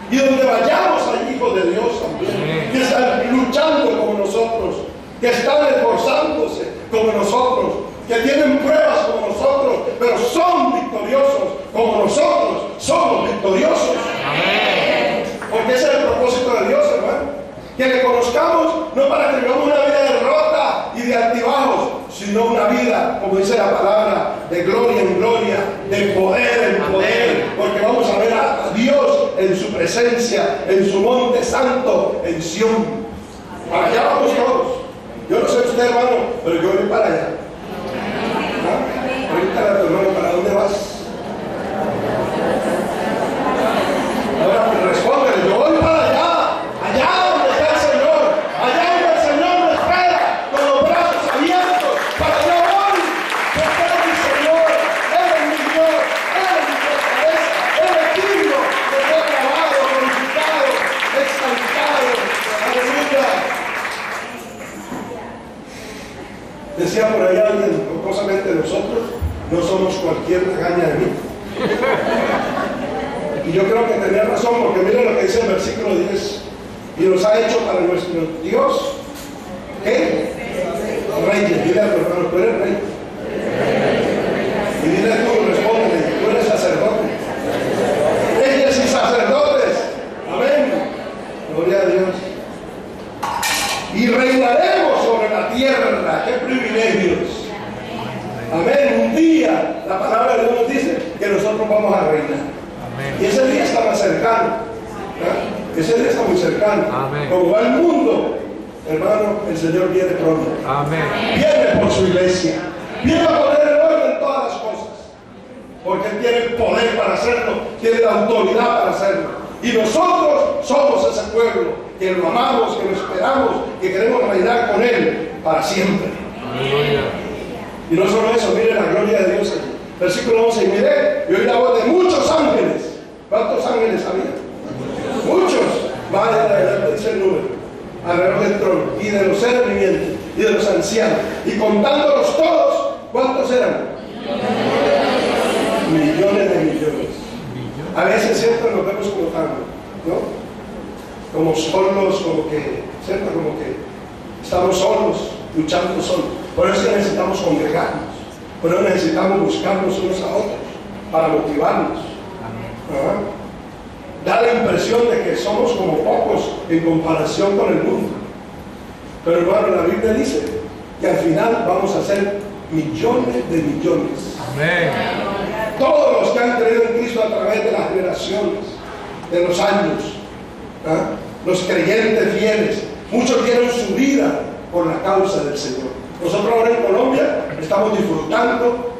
y donde vayamos hay hijos de Dios también, que están luchando como nosotros que están esforzándose como nosotros, que tienen pruebas como nosotros, pero son victoriosos como nosotros somos victoriosos. Amén. Porque ese es el propósito de Dios, hermano. Que le conozcamos no para que vivamos una vida de derrota y de altibajos, sino una vida, como dice la palabra, de gloria en gloria, de poder en poder, porque vamos a ver a Dios en su presencia, en su monte santo, en Sión. Para allá vamos todos. Yo no sé usted, hermano, pero yo voy para allá. ¿Ah? Ahorita a tu hermano, ¿para dónde vas? Ahora respóndele, yo voy para allá, allá donde está el Señor, allá donde el Señor me espera, con los brazos abiertos, para allá voy, porque Él es mi Señor, Él es mi Dios, Él es mi fortaleza, Él es digno de ser alabado, glorificado, exaltado, aleluya. Decía por allá alguien, jocosamente, nosotros no somos cualquier regaña de mí. Y yo creo que tenía razón, porque miren lo que dice el versículo 10. Y nos ha hecho para nuestro Dios, ¿qué? Reyes. Dile a tu hermano, tú eres rey. Y dile tú, respóndele, tú eres sacerdote. Reyes y sacerdotes. Amén. Gloria a Dios. Y reinaremos sobre la tierra. ¡Qué privilegios! Amén. Un día, la palabra de Dios nos dice que nosotros vamos a reinar. Y ese día está más cercano. ¿Eh? Ese día está muy cercano. Amén. Como va el mundo, hermano, el Señor viene pronto. Amén. Viene por su iglesia. Viene a poner el orden en todas las cosas. Porque Él tiene el poder para hacerlo, tiene la autoridad para hacerlo. Y nosotros somos ese pueblo que lo amamos, que lo esperamos, que queremos reinar con Él para siempre. Aleluya. Y no solo eso, mire la gloria de Dios aquí. Versículo 11, y miré, y oí la voz de muchos ángeles. ¿Cuántos ángeles había? Muchos. Vaya adelante, dice el número. Alrededor del trono, y de los seres vivientes, y de los ancianos. Y contándolos todos, ¿cuántos eran? Millones de millones. A veces, ¿cierto? Nos vemos como tan, ¿no? Como solos, como que, ¿cierto? Como que estamos solos, luchando solos. Por eso es que necesitamos congregarnos. Por eso necesitamos buscarnos unos a otros para motivarnos. Da la impresión de que somos como pocos en comparación con el mundo. Pero hermano, la Biblia dice que al final vamos a ser millones de millones. Amén. Todos los que han creído en Cristo a través de las generaciones, de los años, los creyentes fieles, muchos dieron su vida por la causa del Señor. Nosotros ahora en Colombia estamos disfrutando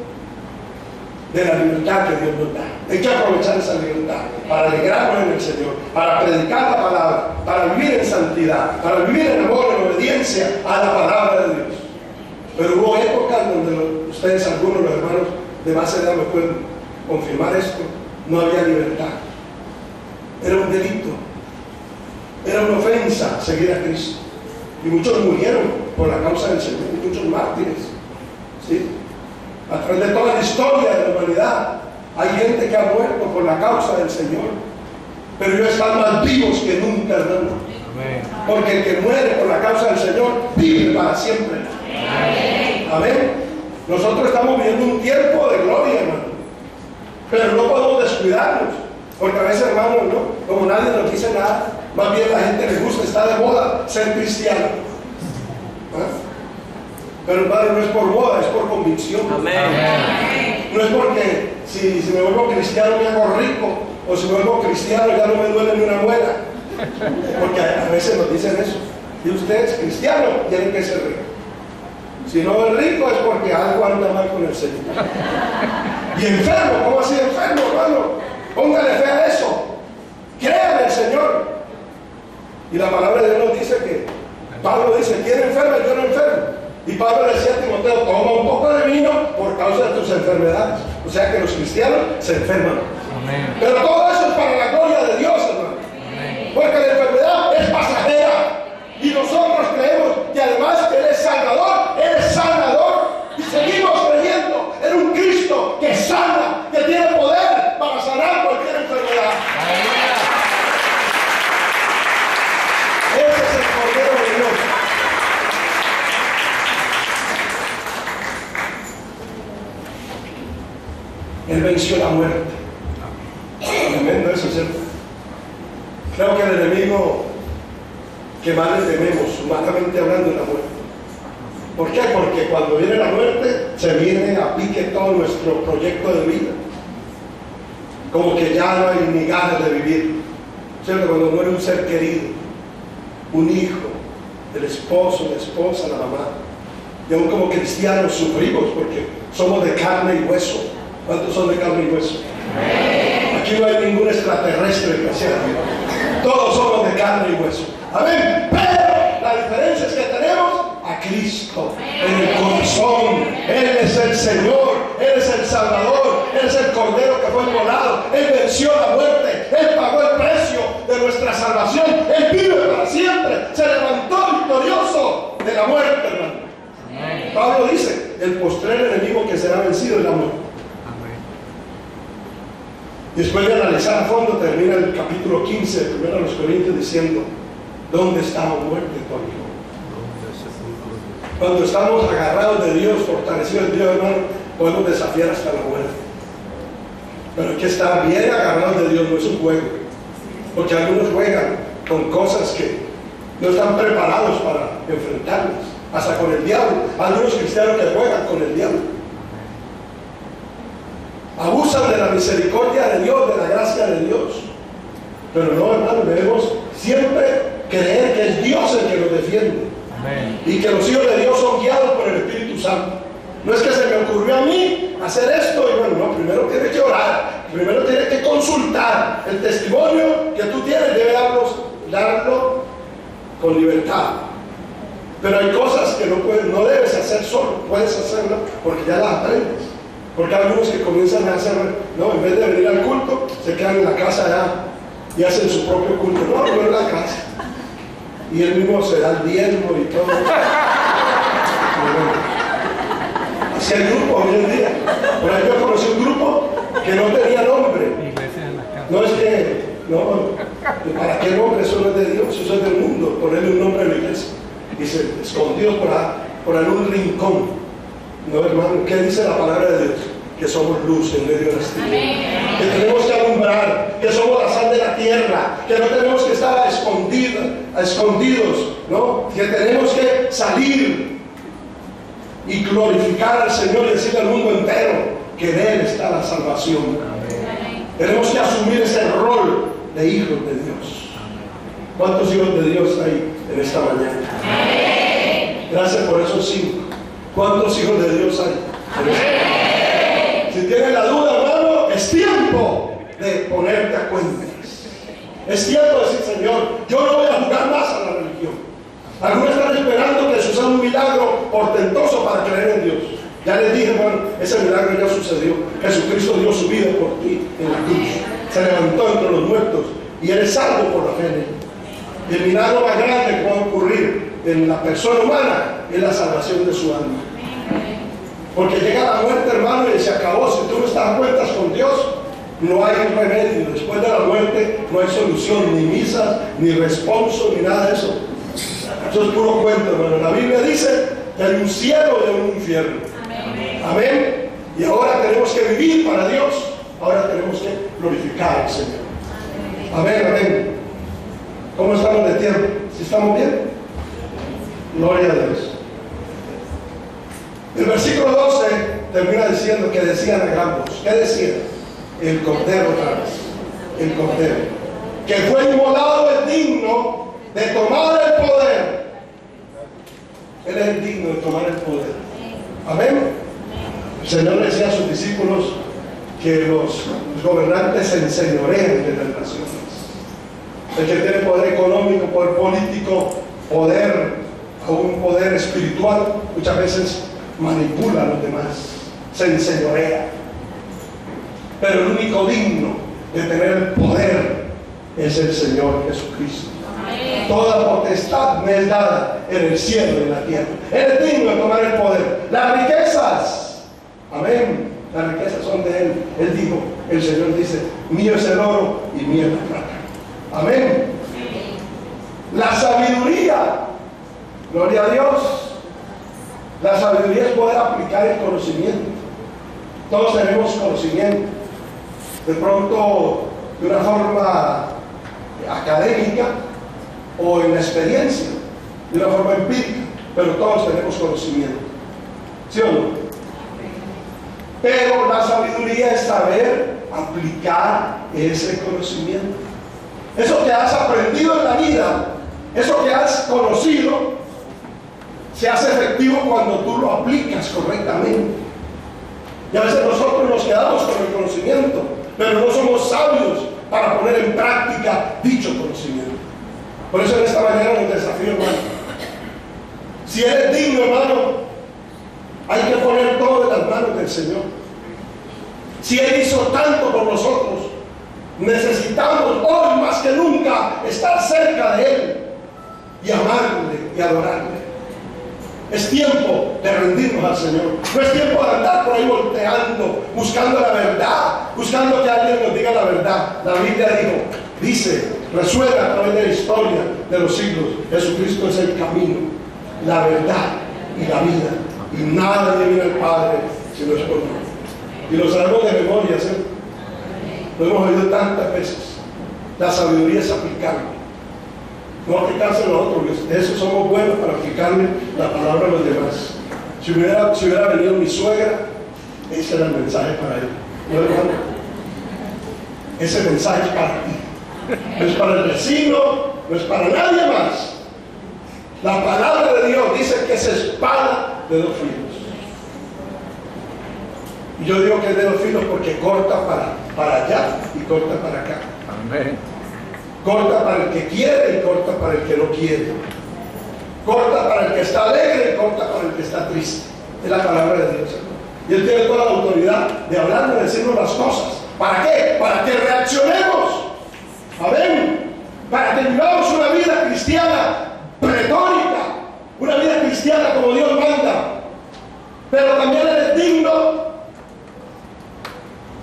de la libertad que Dios nos da. Hay que aprovechar esa libertad para alegrarnos en el Señor, para predicar la palabra, para vivir en santidad, para vivir en amor, en obediencia a la palabra de Dios. Pero hubo épocas donde ustedes, algunos los hermanos de base de edad me pueden confirmar esto, no había libertad. Era un delito, era una ofensa seguir a Cristo. Y muchos murieron por la causa del Señor, muchos mártires. ¿Sí? A través de toda la historia de la humanidad hay gente que ha muerto por la causa del Señor, pero ellos están más vivos que nunca, hermano. Porque el que muere por la causa del Señor vive para siempre. Amén. Amén. Nosotros estamos viviendo un tiempo de gloria, hermano, pero no podemos descuidarnos, porque a veces, hermano, ¿no? Como nadie nos dice nada, más bien la gente le gusta, está de moda ser cristiano. Pero hermano, no es por moda, es por convicción. Amén. No es porque si me vuelvo cristiano me hago rico, o si me vuelvo cristiano ya no me duele ni una muela. Porque a veces nos dicen eso. Y usted es cristiano, tiene que ser rico. Si no es rico es porque algo anda mal con el Señor. Y enfermo, ¿cómo así enfermo, hermano? Póngale fe a eso. Crea en el Señor. Y la palabra de Dios nos dice que Pablo dice, ¿quién enferma? Yo no enfermo. Y Pablo le decía a Timoteo, toma un poco de vino por causa de tus enfermedades. O sea que los cristianos se enferman. Amén. Pero todo eso es para la gloria de Dios, hermano. Amén. Porque la enfermedad es pasajera. Y nosotros creemos que además que Él es Salvador, Él es sanador. Y seguimos creyendo en un Cristo que sana, que tiene poder para sanar cualquier enfermedad. Amén. Ese es el Cordero de Dios. Él venció la muerte. Tremendo eso, ¿cierto? Creo que el enemigo que más le tememos, humanamente hablando, es la muerte. ¿Por qué? Porque cuando viene la muerte, se viene a pique todo nuestro proyecto de vida. Como que ya no hay ni ganas de vivir. ¿Cierto? Cuando muere un ser querido, un hijo, el esposo, la esposa, la mamá. Y aún como cristianos sufrimos porque somos de carne y hueso. ¿Cuántos son de carne y hueso? Aquí no hay ningún extraterrestre, gracias a Dios. Todos somos de carne y hueso. Amén. Pero la diferencia es que tenemos a Cristo en el corazón. Él es el Señor, Él es el Salvador, Él es el Cordero que fue inmolado. Él venció la muerte, Él pagó el precio de nuestra salvación. Él vive para siempre, se levantó victorioso de la muerte, hermano. Pablo dice, el postrer enemigo que será vencido es la muerte. Después de analizar a fondo, termina el capítulo 15 de 1 Corintios diciendo, ¿dónde está la muerte, tu amigo? Cuando estamos agarrados de Dios, fortalecidos de Dios, hermano, podemos desafiar hasta la muerte. Pero hay que estar bien agarrados de Dios, no es un juego. Porque algunos juegan con cosas que no están preparados para enfrentarlas, hasta con el diablo. Algunos cristianos que juegan con el diablo. Abusan de la misericordia de Dios, de la gracia de Dios. Pero no, hermano, debemos siempre creer que es Dios el que nos defiende. Amén. Y que los hijos de Dios son guiados por el Espíritu Santo. No es que se me ocurrió a mí hacer esto y bueno, no, primero tienes que orar, primero tienes que consultar. El testimonio que tú tienes debe darlo con libertad. Pero hay cosas que no debes hacer solo, puedes hacerlas porque ya las aprendes. Porque hay algunos que comienzan a hacer, no, en vez de venir al culto, se quedan en la casa ya y hacen su propio culto. No, no en la casa. Y él mismo se da el diezmo y todo. Así hay grupos hoy en día. Por ahí yo conocí un grupo que no tenía nombre. No es que, no, ¿para qué nombre? Eso no es de Dios, eso es del mundo. Ponerle un nombre a la iglesia. Dice, escondidos por algún rincón. No, hermano, ¿qué dice la palabra de Dios? Que somos luz en medio de las tinieblas, que tenemos que alumbrar, que somos la sal de la tierra, que no tenemos que estar escondidos, ¿no? Que tenemos que salir y glorificar al Señor y decirle al mundo entero que de Él está la salvación. Amén. Tenemos que asumir ese rol de hijos de Dios. ¿Cuántos hijos de Dios hay en esta mañana? Amén. Gracias por esos 5. ¿Cuántos hijos de Dios hay? Amén. Si tienes la duda, hermano, es tiempo de ponerte a cuentas. Es tiempo de decir, Señor, yo no voy a jugar más a la religión. Algunos están esperando que suceda un milagro portentoso para creer en Dios. Ya les dije, hermano, ese milagro ya sucedió. Jesucristo dio su vida por ti en la cruz. Se levantó entre los muertos y eres salvo por la fe en Él. Y el milagro más grande que puede ocurrir en la persona humana es la salvación de su alma. Porque llega la muerte, hermano, y se acabó. Si tú no estás a cuentas con Dios, no hay remedio. Después de la muerte no hay solución, ni misas, ni responso, ni nada de eso. Eso es puro cuento, hermano. La Biblia dice que hay un cielo y un infierno. Amén. Amén. Y ahora tenemos que vivir para Dios. Ahora tenemos que glorificar al Señor. Amén, amén. ¿Cómo estamos de tiempo? ¿Sí estamos bien? Gloria a Dios. El versículo 12 termina diciendo que decían a gran voz. ¿Qué decía? El Cordero otra vez. El Cordero. Que fue inmolado es digno de tomar el poder. Él es el digno de tomar el poder. Amén. El Señor le decía a sus discípulos que los gobernantes se enseñorean de las naciones. El que tiene poder económico, poder político, poder, aún poder espiritual, muchas veces manipula a los demás, se enseñorea. Pero el único digno de tener el poder es el Señor Jesucristo. Amén. Toda potestad me es dada en el cielo y en la tierra. Él es digno de tomar el poder. Las riquezas, amén, las riquezas son de Él. Él dijo, el Señor dice, mío es el oro y mío es la plata. Amén. La sabiduría, gloria a Dios. La sabiduría es poder aplicar el conocimiento. Todos tenemos conocimiento, de pronto de una forma académica o en la experiencia, de una forma empírica, pero todos tenemos conocimiento. ¿Sí o no? Pero la sabiduría es saber aplicar ese conocimiento. Eso que has aprendido en la vida, eso que has conocido, se hace efectivo cuando tú lo aplicas correctamente. Y a veces nosotros nos quedamos con el conocimiento, pero no somos sabios para poner en práctica dicho conocimiento. Por eso en esta mañana nos desafío, hermano. Si eres digno, hermano, hay que poner todo en las manos del Señor. Si Él hizo tanto por nosotros, necesitamos hoy más que nunca estar cerca de Él y amarle y adorarle. Es tiempo de rendirnos al Señor. No es tiempo de andar por ahí volteando, buscando la verdad, buscando que alguien nos diga la verdad. La Biblia dice, resuena a través de la historia de los siglos: Jesucristo es el camino, la verdad y la vida, y nadie viene al Padre si no es por mí. Y lo sabemos de memoria, ¿sí? Lo hemos oído tantas veces. La sabiduría es aplicarlo, no aplicarse a nosotros, porque de eso somos buenos, para aplicarle la palabra a los demás. Si hubiera venido mi suegra, ese era el mensaje para él. ¿No, hermano? Ese mensaje es para ti, no es para el vecino, no es para nadie más. La palabra de Dios dice que es espada de dos filos. Y yo digo que es de dos filos porque corta para allá y corta para acá. Amén. Corta para el que quiere y corta para el que no quiere. Corta para el que está alegre y corta para el que está triste. Es la palabra de Dios, hermano. Y Él tiene toda la autoridad de hablarnos, de decirnos las cosas. ¿Para qué? Para que reaccionemos. Amén. Para que vivamos una vida cristiana pletórica, una vida cristiana como Dios manda. Pero también eres digno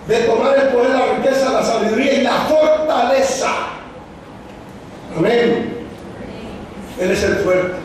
de tomar el poder, la riqueza, la sabiduría y la fortaleza. Amén. Él es el fuerte.